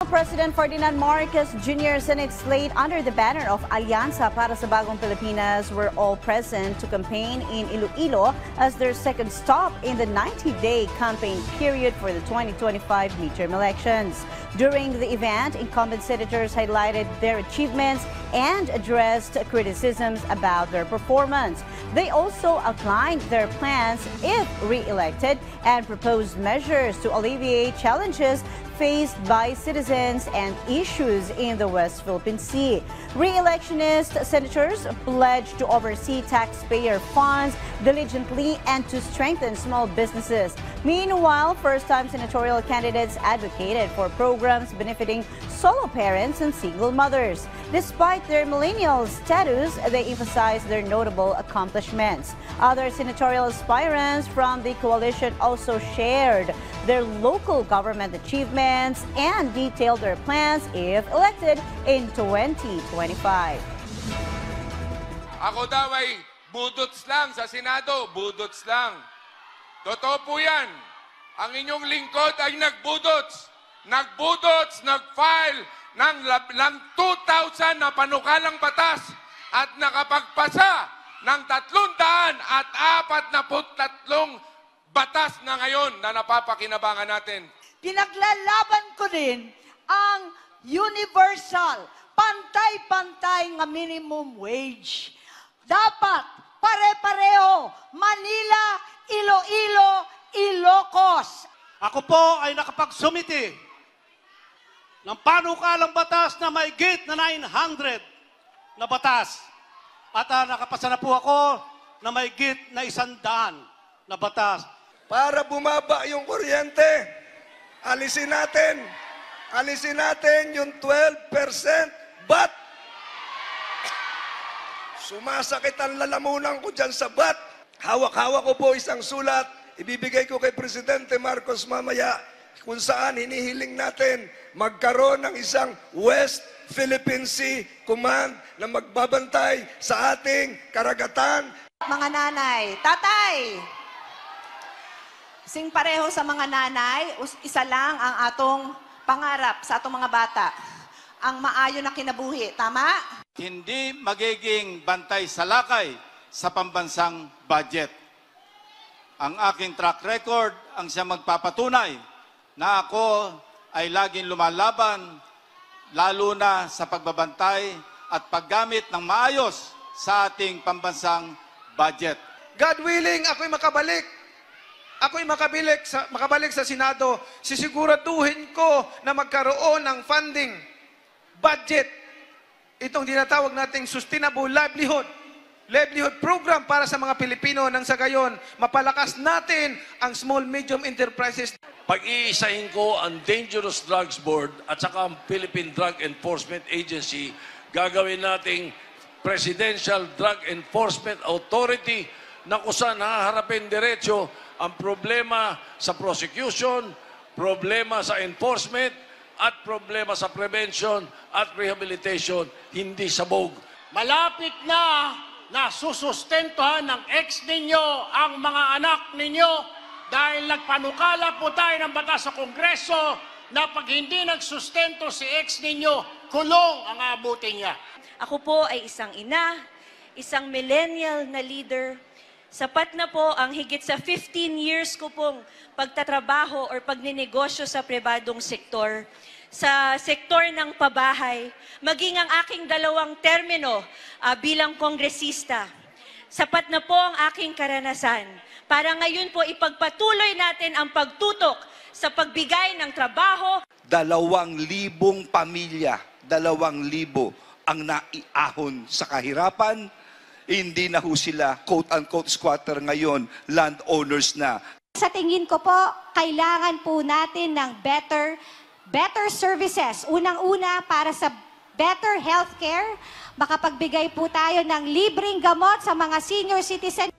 President Ferdinand Marcos Jr. Senate slate under the banner of Alianza para sa Bagong Pilipinas were all present to campaign in Iloilo as their second stop in the 90-day campaign period for the 2025 midterm elections. During the event, incumbent senators highlighted their achievements and addressed criticisms about their performance. They also outlined their plans if re-elected and proposed measures to alleviate challenges faced by citizens and issues in the West Philippine Sea. Re-electionist senators pledged to oversee taxpayer funds diligently and to strengthen small businesses. Meanwhile, first-time senatorial candidates advocated for programs benefiting solo parents and single mothers. Despite their millennial status, they emphasized their notable accomplishments. Other senatorial aspirants from the coalition also shared their local government achievements and detailed their plans if elected in 2025. Ako daw ay budots lang sa Senado, budots lang. Totoo po yan. Ang inyong lingkod ay nagbudots. Nagbudots, nag-file ng 2,000 na panukalang batas at nakapagpasa ng 343 batas na ngayon na napapakinabangan natin. Pinaglalaban ko din ang universal, pantay-pantay nga minimum wage. Dapat pare-pareho, Manila, Iloilo, Ilocos. Ako po ay nakapagsumiti ng panukalang batas na may gate na 900 na batas. At nakapasa na po ako na may gate na 100 na batas. Para bumaba yung kuryente, alisin natin yung 12% BAT. Sumasakit ang lalamunan ko dyan sa BAT. Hawak-hawak ko po isang sulat, ibibigay ko kay Presidente Marcos mamaya, kung saan hinihiling natin magkaroon ng isang West Philippine Sea Command na magbabantay sa ating karagatan. Mga nanay, tatay! Sing pareho sa mga nanay, isa lang ang atong pangarap sa atong mga bata. Ang maayo na kinabuhi, tama? Hindi magiging bantay sa lakay sa pambansang budget. Ang aking track record ang siyang magpapatunay na ako ay laging lumalaban, lalo na sa pagbabantay at paggamit ng maayos sa ating pambansang budget. God willing, ako'y makabalik. Ako'y makabalik sa Senado. Sisiguraduhin ko na magkaroon ng funding, budget, itong tinatawag nating sustainable livelihood program para sa mga Pilipino nang sa gayon, mapalakas natin ang small, medium enterprises. Pag-iisahin ko ang Dangerous Drugs Board at saka ang Philippine Drug Enforcement Agency, gagawin nating Presidential Drug Enforcement Authority na kung saan haharapin diretso ang problema sa prosecution, problema sa enforcement, at problema sa prevention at rehabilitation, hindi sabog. Malapit na susustentuhan ng ex ninyo ang mga anak ninyo dahil nagpanukala po tayo ng batas sa Kongreso na pag hindi nagsustento si ex ninyo, kulong ang aabutin niya. Ako po ay isang ina, isang millennial na leader. Sapat na po ang higit sa 15 years ko pong pagtatrabaho or pagninegosyo sa pribadong sektor, sa sektor ng pabahay, maging ang aking 2 termino bilang kongresista. Sapat na po ang aking karanasan para ngayon po ipagpatuloy natin ang pagtutok sa pagbigay ng trabaho. 2,000 pamilya, 2,000 ang naiahon sa kahirapan. Hindi na ho sila quote-unquote squatter ngayon, landowners na. Sa tingin ko po, kailangan po natin ng better services. Unang-una para sa better healthcare, makapagbigay po tayo ng libreng gamot sa mga senior citizen.